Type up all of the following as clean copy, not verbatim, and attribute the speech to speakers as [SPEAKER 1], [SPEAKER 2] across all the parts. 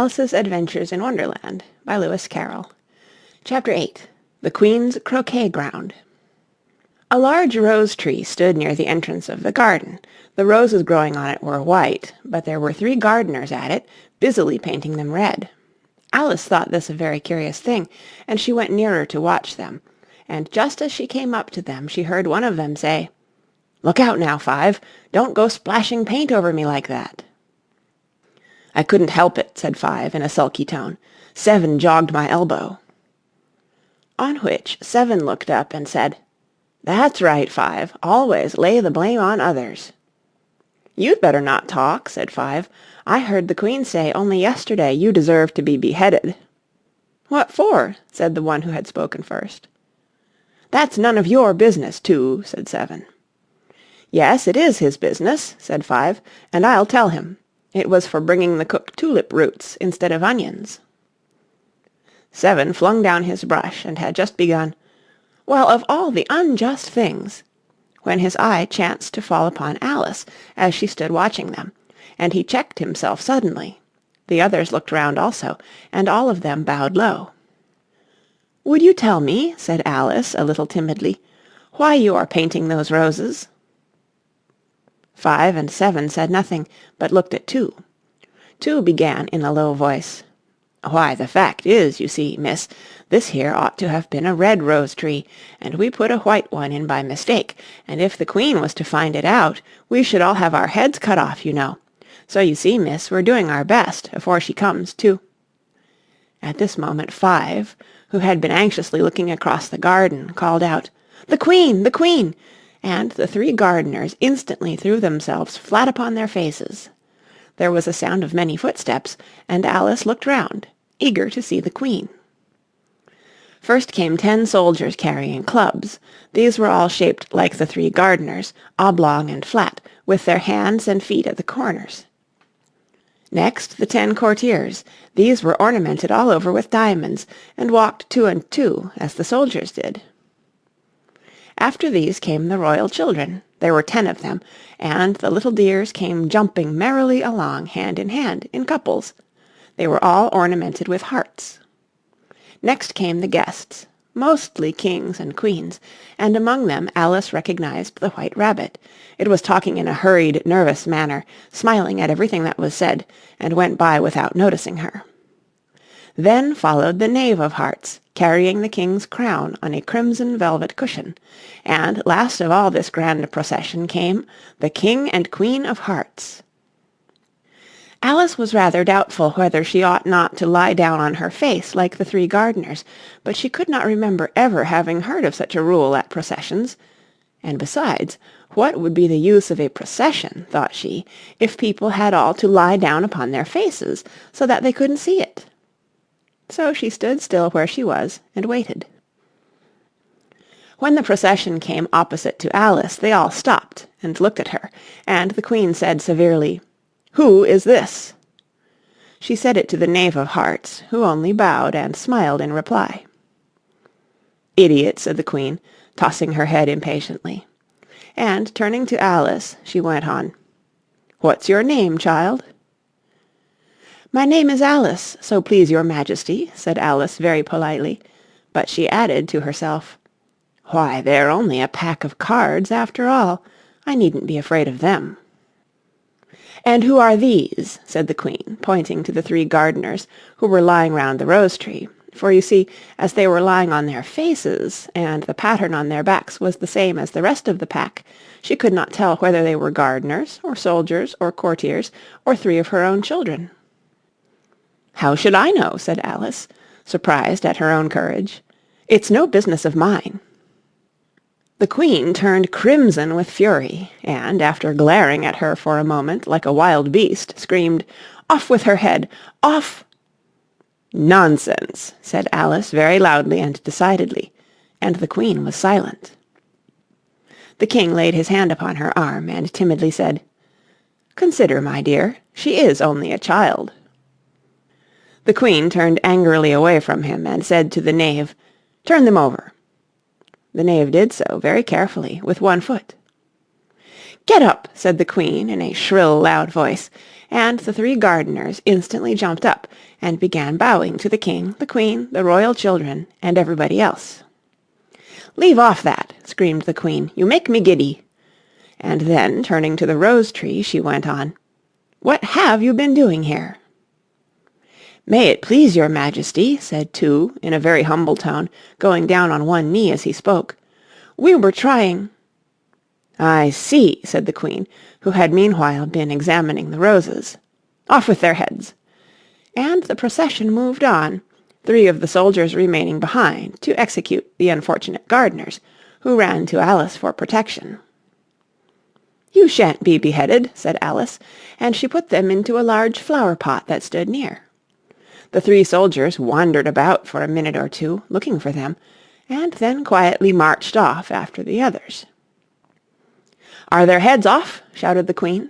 [SPEAKER 1] Alice's Adventures in Wonderland by Lewis Carroll. Chapter 8. The Queen's Croquet Ground. A large rose tree stood near the entrance of the garden. The roses growing on it were white, but there were 3 gardeners at it, busily painting them red. Alice thought this a very curious thing, and she went nearer to watch them, and just as she came up to them she heard one of them say, "Look out now, Five! Don't go splashing paint over me like that." "I couldn't help it," said Five in a sulky tone. "Seven jogged my elbow." On which Seven looked up and said, "That's right, Five. Always lay the blame on others." "You'd better not talk," said Five. "I heard the Queen say only yesterday you deserved to be beheaded." "What for?" said the one who had spoken first. "That's none of your business, Two," said Seven. "Yes, it is his business," said Five, "and I'll tell him. It was for bringing the cooked tulip roots instead of onions." Seven flung down his brush and had just begun, "Well, of all the unjust things," when his eye chanced to fall upon Alice as she stood watching them, and he checked himself suddenly. The others looked round also, and all of them bowed low. "Would you tell me," said Alice a little timidly, "why you are painting those roses?" Five and Seven said nothing, but looked at Two. Two began in a low voice, "Why, the fact is, you see, miss, this here ought to have been a red rose tree, and we put a white one in by mistake, and if the Queen was to find it out, we should all have our heads cut off, you know. So you see, miss, we're doing our best, afore she comes, too." At this moment Five, who had been anxiously looking across the garden, called out, "The Queen! The Queen!" and the 3 gardeners instantly threw themselves flat upon their faces. There was a sound of many footsteps, and Alice looked round, eager to see the Queen. First came 10 soldiers carrying clubs. These were all shaped like the 3 gardeners, oblong and flat, with their hands and feet at the corners. Next the 10 courtiers. These were ornamented all over with diamonds, and walked 2 and 2, as the soldiers did. After these came the royal children. There were 10 of them, and the little dears came jumping merrily along hand in hand, in couples. They were all ornamented with hearts. Next came the guests, mostly kings and queens, and among them Alice recognized the White Rabbit. It was talking in a hurried, nervous manner, smiling at everything that was said, and went by without noticing her. Then followed the Knave of Hearts, carrying the king's crown on a crimson velvet cushion, and last of all this grand procession came the King and Queen of Hearts. Alice was rather doubtful whether she ought not to lie down on her face like the 3 gardeners, but she could not remember ever having heard of such a rule at processions, and besides, what would be the use of a procession, thought she, if people had all to lie down upon their faces, so that they couldn't see it? So she stood still where she was and waited. When the procession came opposite to Alice, they all stopped and looked at her, and the Queen said severely, "Who is this?" She said it to the Knave of Hearts, who only bowed and smiled in reply. "Idiot," said the Queen, tossing her head impatiently. And turning to Alice, she went on, "What's your name, child?" "My name is Alice, so please your Majesty," said Alice very politely, but she added to herself, "Why, they're only a pack of cards, after all. I needn't be afraid of them." "And who are these?" said the Queen, pointing to the 3 gardeners, who were lying round the rose-tree, for you see, as they were lying on their faces, and the pattern on their backs was the same as the rest of the pack, she could not tell whether they were gardeners, or soldiers, or courtiers, or 3 of her own children. "How should I know?" said Alice, surprised at her own courage. "It's no business of mine." The Queen turned crimson with fury, and, after glaring at her for a moment like a wild beast, screamed, "Off with her head! Off!" "Nonsense!" said Alice very loudly and decidedly, and the Queen was silent. The King laid his hand upon her arm, and timidly said, "Consider, my dear, she is only a child." The Queen turned angrily away from him, and said to the Knave, "Turn them over." The Knave did so, very carefully, with one foot. "Get up!" said the Queen in a shrill, loud voice, and the 3 gardeners instantly jumped up and began bowing to the king, the queen, the royal children, and everybody else. "Leave off that!" screamed the queen. "You make me giddy." And then, turning to the rose tree, she went on, "What have you been doing here?" "May it please your majesty," said Two, in a very humble tone, going down on one knee as he spoke, "we were trying—" "I see," said the queen, who had meanwhile been examining the roses. "Off with their heads." And the procession moved on, 3 of the soldiers remaining behind to execute the unfortunate gardeners, who ran to Alice for protection. "You shan't be beheaded," said Alice, and she put them into a large flower-pot that stood near. The 3 soldiers wandered about for a minute or two, looking for them, and then quietly marched off after the others. "Are their heads off?" shouted the queen.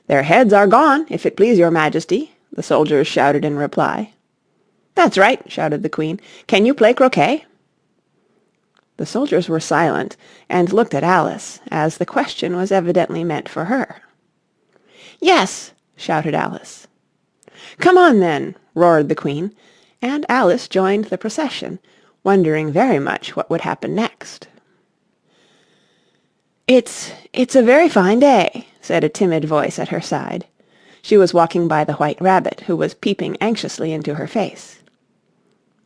[SPEAKER 1] "Their heads are gone, if it please your majesty," the soldiers shouted in reply. "That's right," shouted the queen. "Can you play croquet?" The soldiers were silent, and looked at Alice, as the question was evidently meant for her. "Yes!" shouted Alice. "Come on, then!" roared the queen, and Alice joined the procession, wondering very much what would happen next. It's a very fine day," said a timid voice at her side. She was walking by the White Rabbit, who was peeping anxiously into her face.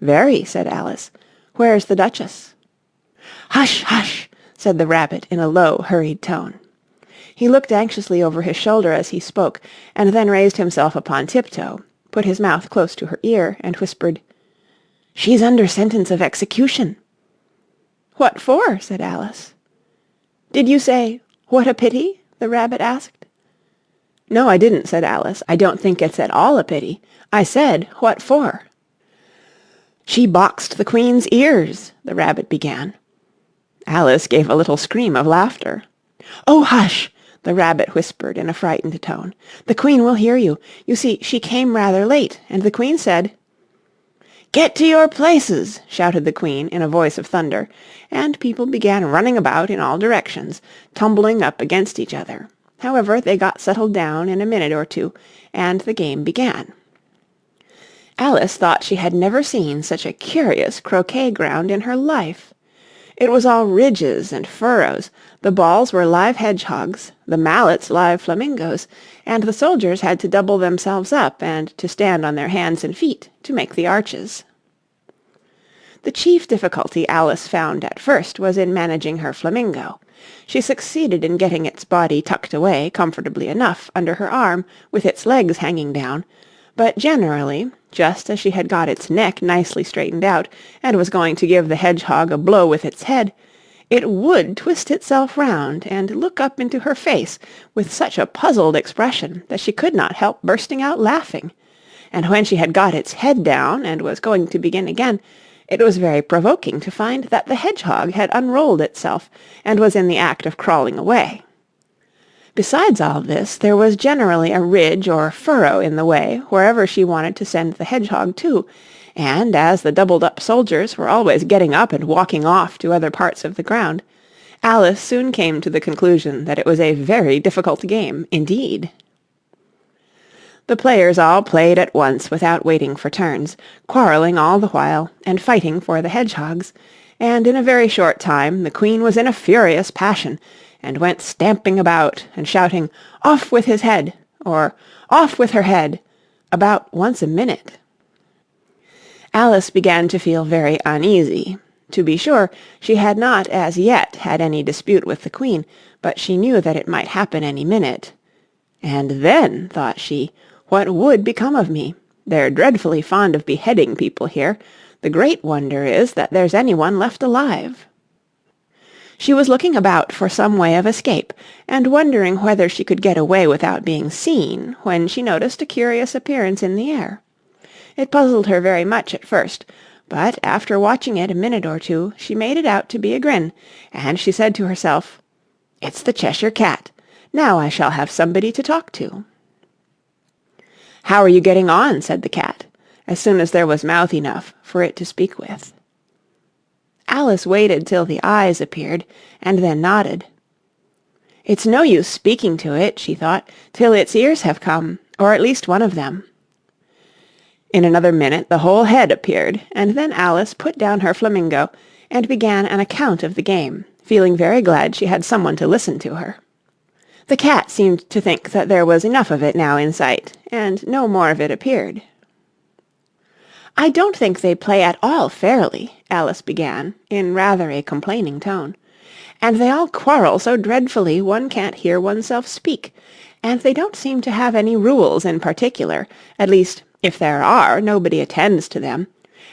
[SPEAKER 1] "Very," said Alice. "Where's the Duchess?" "Hush, hush!" said the Rabbit in a low, hurried tone. He looked anxiously over his shoulder as he spoke, and then raised himself upon tiptoe, put his mouth close to her ear, and whispered, "She's under sentence of execution." "What for?" said Alice. "Did you say, 'What a pity'?" the Rabbit asked. "No, I didn't," said Alice. "I don't think it's at all a pity. I said, 'What for?'" "She boxed the Queen's ears," the Rabbit began. Alice gave a little scream of laughter. "Oh, hush!" the Rabbit whispered in a frightened tone. "The Queen will hear you. You see, she came rather late, and the Queen said—" "Get to your places!" shouted the Queen in a voice of thunder, and people began running about in all directions, tumbling up against each other. However, they got settled down in a minute or two, and the game began. Alice thought she had never seen such a curious croquet ground in her life. It was all ridges and furrows, the balls were live hedgehogs, the mallets live flamingos, and the soldiers had to double themselves up and to stand on their hands and feet to make the arches. The chief difficulty Alice found at first was in managing her flamingo. She succeeded in getting its body tucked away comfortably enough under her arm with its legs hanging down, but generally, just as she had got its neck nicely straightened out and was going to give the hedgehog a blow with its head, it would twist itself round and look up into her face with such a puzzled expression that she could not help bursting out laughing. And when she had got its head down and was going to begin again, it was very provoking to find that the hedgehog had unrolled itself and was in the act of crawling away. Besides all this, there was generally a ridge or furrow in the way wherever she wanted to send the hedgehog to, and as the doubled-up soldiers were always getting up and walking off to other parts of the ground, Alice soon came to the conclusion that it was a very difficult game indeed. The players all played at once without waiting for turns, quarrelling all the while, and fighting for the hedgehogs, and in a very short time the Queen was in a furious passion, and went stamping about and shouting, "Off with his head!" or "Off with her head!" about once a minute. Alice began to feel very uneasy. To be sure, she had not as yet had any dispute with the Queen, but she knew that it might happen any minute. "And then," thought she, "what would become of me? They're dreadfully fond of beheading people here. The great wonder is that there's any one left alive." She was looking about for some way of escape, and wondering whether she could get away without being seen, when she noticed a curious appearance in the air. It puzzled her very much at first, but after watching it a minute or two, she made it out to be a grin, and she said to herself, "It's the Cheshire Cat. Now I shall have somebody to talk to." "How are you getting on?" said the cat, as soon as there was mouth enough for it to speak with. Alice waited till the eyes appeared, and then nodded. "It's no use speaking to it," she thought, "till its ears have come, or at least one of them." In another minute the whole head appeared, and then Alice put down her flamingo and began an account of the game, feeling very glad she had someone to listen to her. The cat seemed to think that there was enough of it now in sight, and no more of it appeared. "I don't think they play at all fairly," Alice began, in rather a complaining tone. "And they all quarrel so dreadfully one can't hear oneself speak. And they don't seem to have any rules in particular. At least, if there are, nobody attends to them.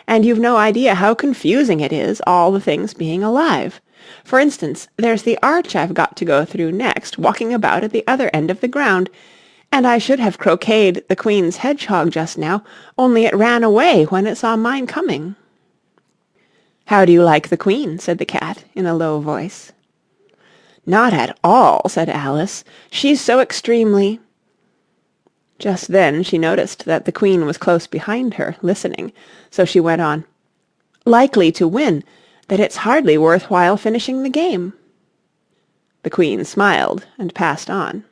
[SPEAKER 1] And you've no idea how confusing it is, all the things being alive. For instance, there's the arch I've got to go through next, walking about at the other end of the ground, and I should have croqueted the Queen's hedgehog just now, only it ran away when it saw mine coming." "How do you like the Queen?" said the cat, in a low voice. "Not at all," said Alice. "She's so extremely—" Just then she noticed that the Queen was close behind her, listening, so she went on, "likely to win, that it's hardly worth while finishing the game." The Queen smiled and passed on.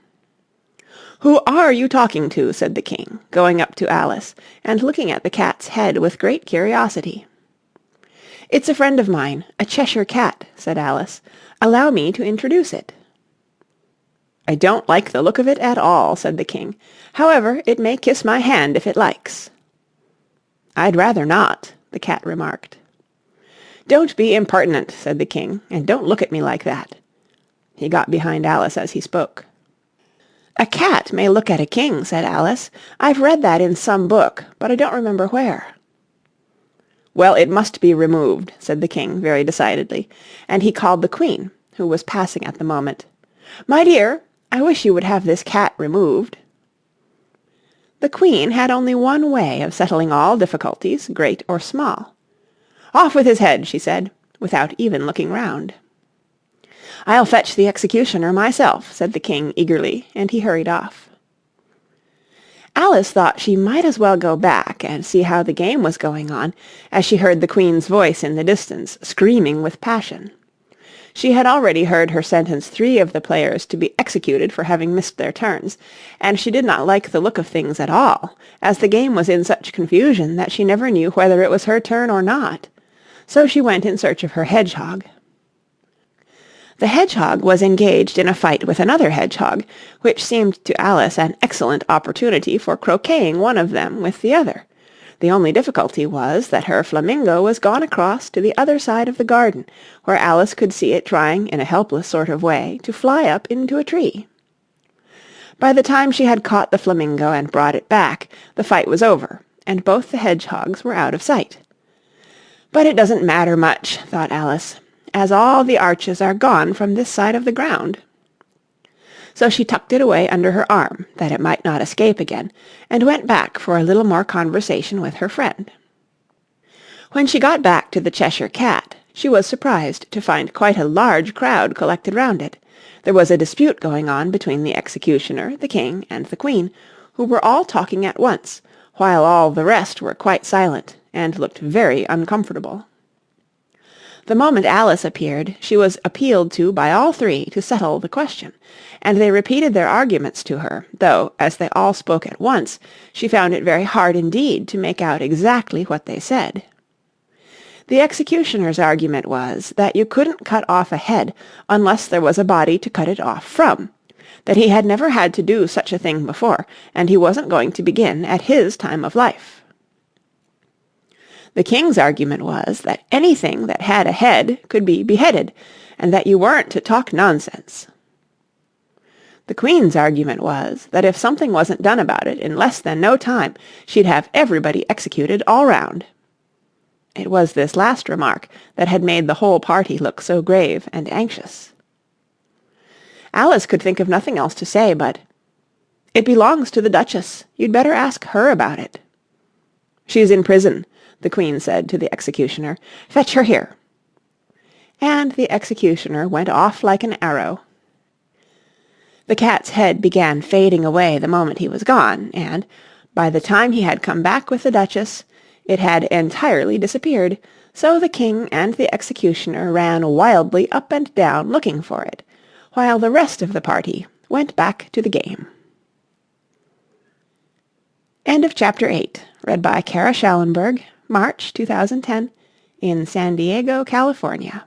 [SPEAKER 1] "Who are you talking to?" said the King, going up to Alice, and looking at the cat's head with great curiosity. "It's a friend of mine, a Cheshire cat," said Alice. "Allow me to introduce it." "I don't like the look of it at all," said the King. "However, it may kiss my hand if it likes." "I'd rather not," the cat remarked. "Don't be impertinent," said the King, "and don't look at me like that." He got behind Alice as he spoke. "A cat may look at a king," said Alice. "I've read that in some book, but I don't remember where." "Well, it must be removed," said the King very decidedly, and he called the Queen, who was passing at the moment. "My dear, I wish you would have this cat removed." The Queen had only one way of settling all difficulties, great or small. "Off with his head," she said, without even looking round. "I'll fetch the executioner myself," said the King eagerly, and he hurried off. Alice thought she might as well go back and see how the game was going on, as she heard the Queen's voice in the distance, screaming with passion. She had already heard her sentence 3 of the players to be executed for having missed their turns, and she did not like the look of things at all, as the game was in such confusion that she never knew whether it was her turn or not. So she went in search of her hedgehog. The hedgehog was engaged in a fight with another hedgehog, which seemed to Alice an excellent opportunity for croqueting one of them with the other. The only difficulty was that her flamingo was gone across to the other side of the garden, where Alice could see it trying in a helpless sort of way to fly up into a tree. By the time she had caught the flamingo and brought it back, the fight was over, and both the hedgehogs were out of sight. "But it doesn't matter much," thought Alice, "as all the arches are gone from this side of the ground." So she tucked it away under her arm, that it might not escape again, and went back for a little more conversation with her friend. When she got back to the Cheshire Cat, she was surprised to find quite a large crowd collected round it. There was a dispute going on between the executioner, the King, and the Queen, who were all talking at once, while all the rest were quite silent, and looked very uncomfortable. The moment Alice appeared, she was appealed to by all 3 to settle the question, and they repeated their arguments to her, though, as they all spoke at once, she found it very hard indeed to make out exactly what they said. The executioner's argument was that you couldn't cut off a head unless there was a body to cut it off from, that he had never had to do such a thing before, and he wasn't going to begin at his time of life. The King's argument was that anything that had a head could be beheaded, and that you weren't to talk nonsense. The Queen's argument was that if something wasn't done about it in less than no time, she'd have everybody executed all round. It was this last remark that had made the whole party look so grave and anxious. Alice could think of nothing else to say but, "It belongs to the Duchess. You'd better ask her about it." "She's in prison," the Queen said to the executioner. "Fetch her here." And the executioner went off like an arrow. The cat's head began fading away the moment he was gone, and, by the time he had come back with the Duchess, it had entirely disappeared, so the King and the executioner ran wildly up and down looking for it, while the rest of the party went back to the game. End of Chapter 8, read by Kara Schallenberg, March 2010, in San Diego, California.